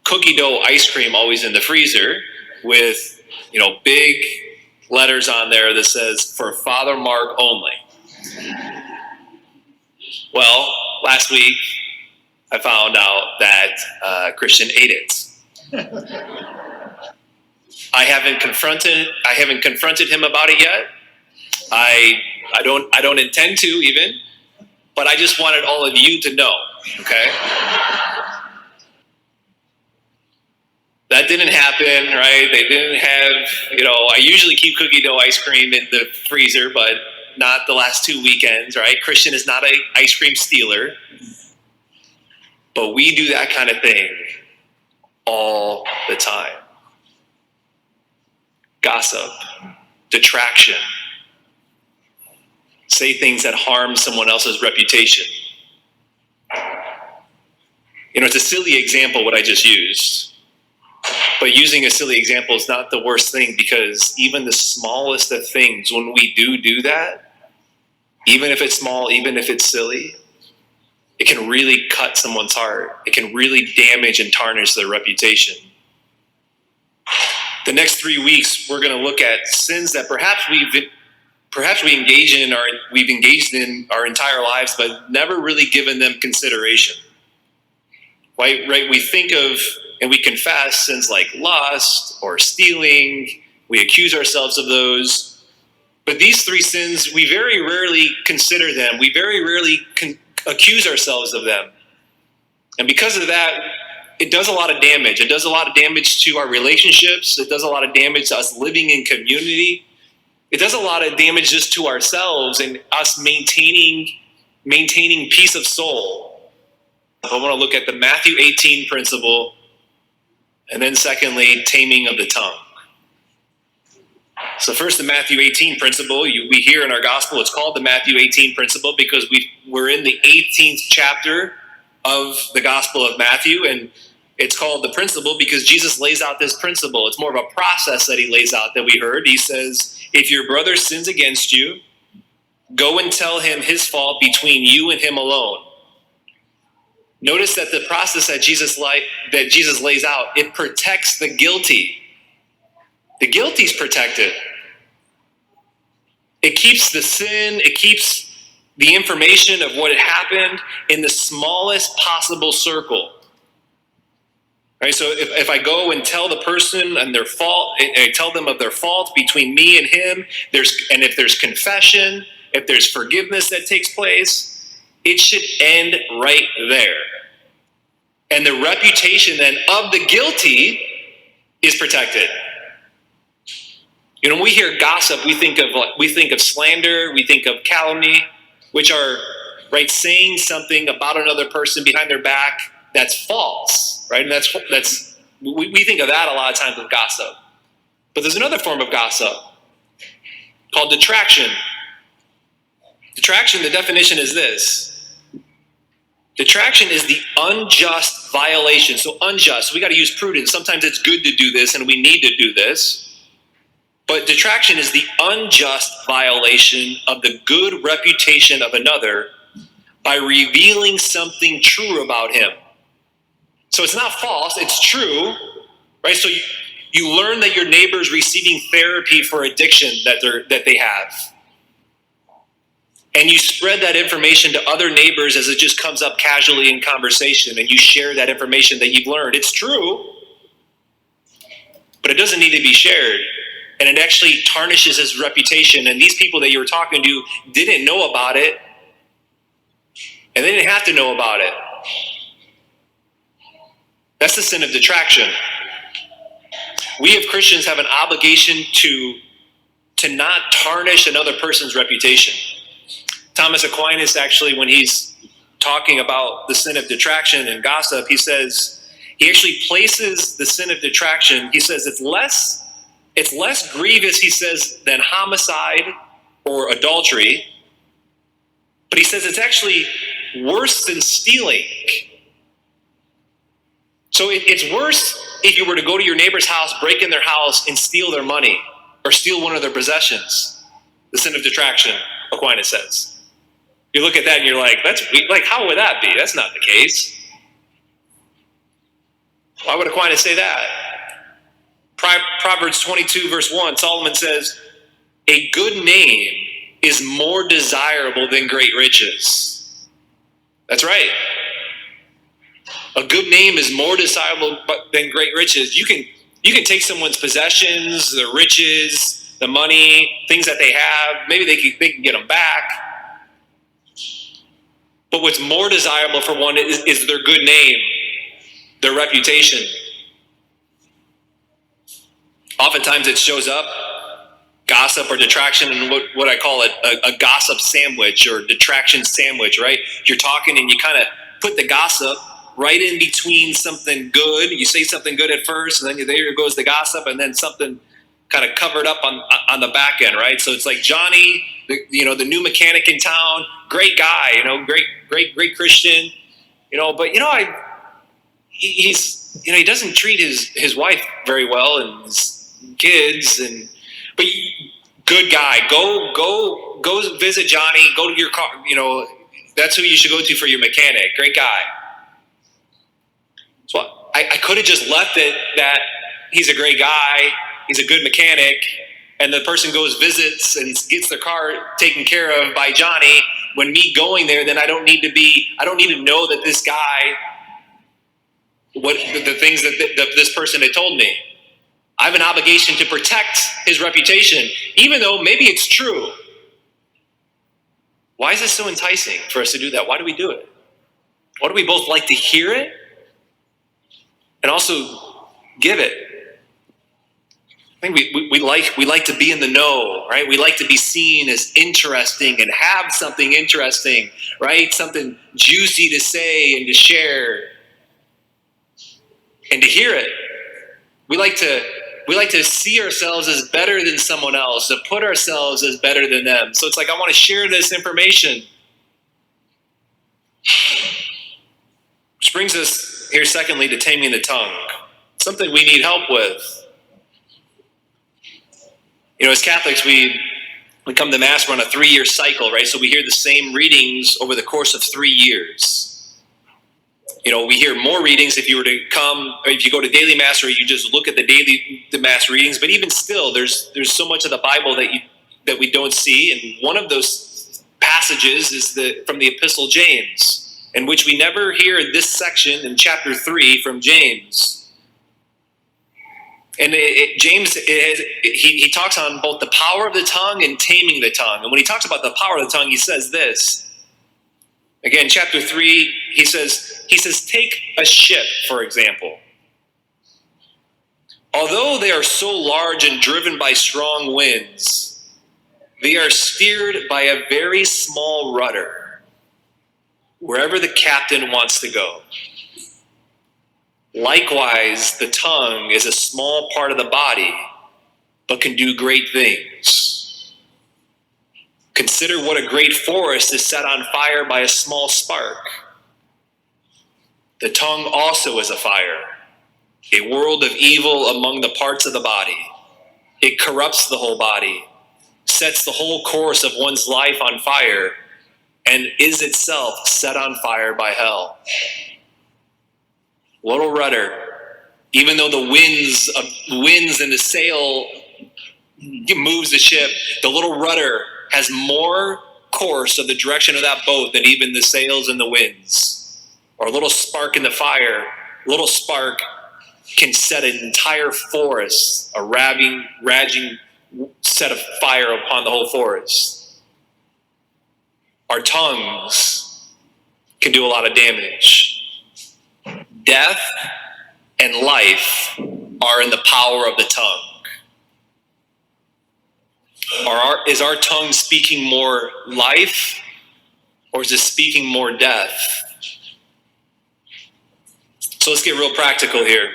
cookie dough ice cream always in the freezer with, big letters on there that says for fr.mark only. Well, last week I found out that Christian ate it. I haven't confronted him about it yet. I don't intend to even, but I just wanted all of you to know, okay? That didn't happen, right? They didn't have, I usually keep cookie dough ice cream in the freezer, but not the last 2 weekends, right? Christian is not an ice cream stealer, but we do that kind of thing all the time. Gossip, detraction, say things that harm someone else's reputation. It's a silly example what I just used. But using a silly example is not the worst thing, because even the smallest of things, when we do that, even if it's small, even if it's silly, it can really cut someone's heart. It can really damage and tarnish their reputation. The next 3 weeks, we're going to look at sins that perhaps we've engaged in our entire lives, but never really given them consideration. Right? We think of and we confess sins like lust or stealing. We accuse ourselves of those. But these 3 sins, we very rarely consider them. We very rarely accuse ourselves of them. And because of that, it does a lot of damage. It does a lot of damage to our relationships. It does a lot of damage to us living in community. It does a lot of damage just to ourselves and us maintaining peace of soul. I want to look at the Matthew 18 principle, and then secondly, taming of the tongue. So first, the Matthew 18 principle. We hear in our gospel, it's called the Matthew 18 principle because we're in the 18th chapter of the Gospel of Matthew, and it's called the principle because Jesus lays out this principle. It's more of a process that he lays out that we heard. He says, if your brother sins against you, go and tell him his fault between you and him alone. Notice that the process that Jesus lays out, it protects the guilty. The guilty's protected. It keeps the sin, it keeps the information of what had happened in the smallest possible circle. Right? So if I go and tell the person and their fault, and I tell them of their fault between me and him, and if there's confession, if there's forgiveness that takes place, it should end right there. And the reputation then of the guilty is protected. When we hear gossip, we think of slander, we think of calumny, which are saying something about another person behind their back that's false, right? And we think of that a lot of times with gossip. But there's another form of gossip called detraction. Detraction, the definition is this. Detraction is the unjust violation. So unjust, we got to use prudence. Sometimes it's good to do this and we need to do this. But detraction is the unjust violation of the good reputation of another by revealing something true about him. So it's not false, it's true, right? So you learn that your neighbor's receiving therapy for addiction that they have. And you spread that information to other neighbors as it just comes up casually in conversation, and you share that information that you've learned. It's true, but it doesn't need to be shared. And it actually tarnishes his reputation. And these people that you were talking to didn't know about it, and they didn't have to know about it. That's the sin of detraction. We as Christians have an obligation to not tarnish another person's reputation. Thomas Aquinas actually, when he's talking about the sin of detraction and gossip, he actually places the sin of detraction, he says it's less grievous, he says, than homicide or adultery. But he says it's actually worse than stealing. So it's worse if you were to go to your neighbor's house, break in their house, and steal their money or steal one of their possessions. The sin of detraction, Aquinas says. You look at that and you're like, how would that be? That's not the case. Why would Aquinas say that? Proverbs 22 verse 1, Solomon says, a good name is more desirable than great riches. That's right. A good name is more desirable than great riches. You can take someone's possessions, their riches, the money, things that they have. Maybe they can get them back. But what's more desirable for one is their good name, their reputation. Oftentimes it shows up, gossip or detraction, and what I call a gossip sandwich or detraction sandwich, right? You're talking and you kind of put the gossip right in between something good. You say something good at first, and then there goes the gossip, and then something kind of covered up on the back end, right? So it's like Johnny, the new mechanic in town, great guy, great Christian, but he doesn't treat his wife very well and his kids, but good guy. Go visit Johnny. Go to your car. That's who you should go to for your mechanic. Great guy. So I could have just left it that he's a great guy, he's a good mechanic, and the person goes visits and gets their car taken care of by Johnny. When me going there, then I don't need to know that this guy, what the things that this person had told me. I have an obligation to protect his reputation, even though maybe it's true. Why is it so enticing for us to do that? Why do we do it? Why do we both like to hear it and also give it? I think we like to be in the know, right? We like to be seen as interesting and have something interesting, right? Something juicy to say and to share and to hear it. We like to see ourselves as better than someone else, to put ourselves as better than them. So it's like, I want to share this information. Which brings us here, secondly, to taming the tongue. Something we need help with. As Catholics, we come to Mass, we're on a 3-year cycle, right? So we hear the same readings over the course of 3 years. We hear more readings if you were to come, or if you go to daily Mass, or you just look at the Mass readings. But even still, there's so much of the Bible that we don't see. And one of those passages is from the Epistle James, in which we never hear this section in chapter 3 from James. And James, he talks on both the power of the tongue and taming the tongue. And when he talks about the power of the tongue, he says this. Again, chapter 3, he says, take a ship, for example. Although they are so large and driven by strong winds, they are steered by a very small rudder, wherever the captain wants to go. Likewise, the tongue is a small part of the body, but can do great things. Consider what a great forest is set on fire by a small spark. The tongue also is a fire, a world of evil among the parts of the body. It corrupts the whole body, sets the whole course of one's life on fire, and is itself set on fire by hell. Little rudder, even though the winds and the sail moves the ship, the little rudder has more course of the direction of that boat than even the sails and the winds. Or a little spark in the fire, a little spark can set an entire forest, a raging set of fire upon the whole forest. Our tongues can do a lot of damage. Death and life are in the power of the tongue. Is our tongue speaking more life, or is it speaking more death? So let's get real practical here.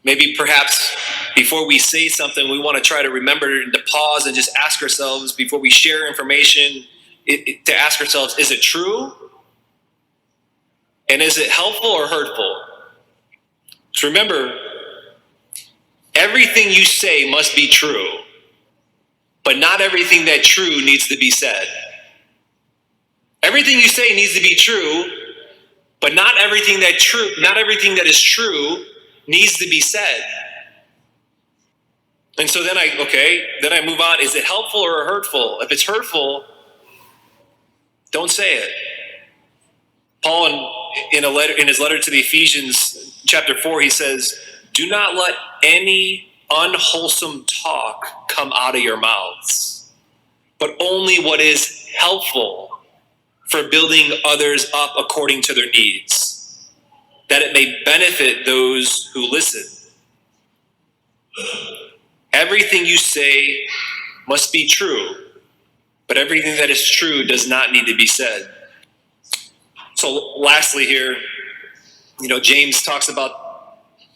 Maybe perhaps before we say something, we want to try to remember to pause and just ask ourselves, before we share information, to ask ourselves, is it true? And is it helpful or hurtful? So remember, everything you say must be true, but not everything that's true needs to be said. Everything you say needs to be true, But not everything that is true needs to be said. And so then I move on. Is it helpful or hurtful? If it's hurtful, don't say it. Paul, in his letter to the Ephesians, chapter 4, he says, "Do not let any unwholesome talk come out of your mouths, but only what is helpful for building others up according to their needs, that it may benefit those who listen. Everything you say must be true, but everything that is true does not need to be said." So lastly here, James talks about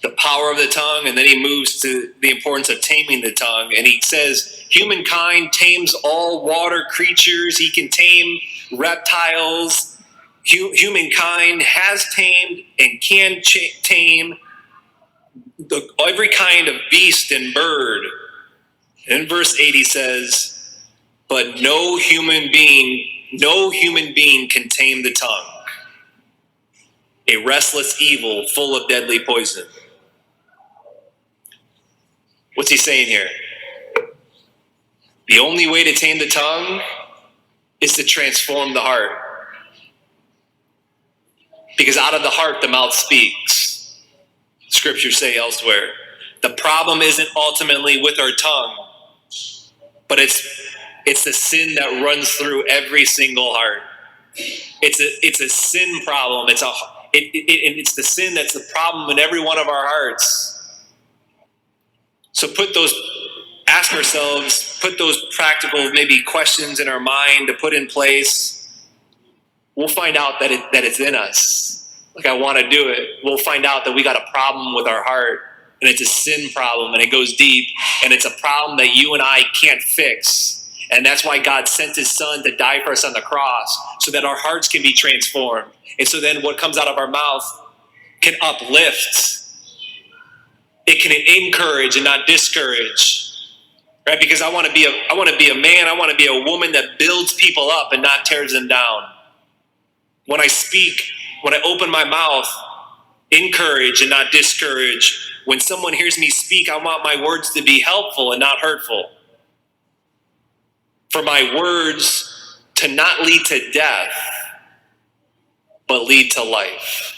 the power of the tongue, and then he moves to the importance of taming the tongue. And he says, humankind tames all water creatures. He can tame reptiles. Humankind has tamed and can tame every kind of beast and bird. And in verse 8 he says, but no human being can tame the tongue, a restless evil full of deadly poison. What's he saying here? The only way to tame the tongue is to transform the heart. Because out of the heart, the mouth speaks. Scriptures say elsewhere. The problem isn't ultimately with our tongue, but it's the sin that runs through every single heart. It's a sin problem. It's the sin that's the problem in every one of our hearts. So ask ourselves, put those practical maybe questions in our mind to put in place. We'll find out that it's in us. Like, I want to do it. We'll find out that we got a problem with our heart, and it's a sin problem, and it goes deep, and it's a problem that you and I can't fix. And that's why God sent his son to die for us on the cross, so that our hearts can be transformed. And so then what comes out of our mouth can uplift. It can encourage and not discourage, right? Because I want to be a man. I want to be a woman that builds people up and not tears them down. When I speak, when I open my mouth, encourage and not discourage. When someone hears me speak, I want my words to be helpful and not hurtful. For my words to not lead to death, but lead to life.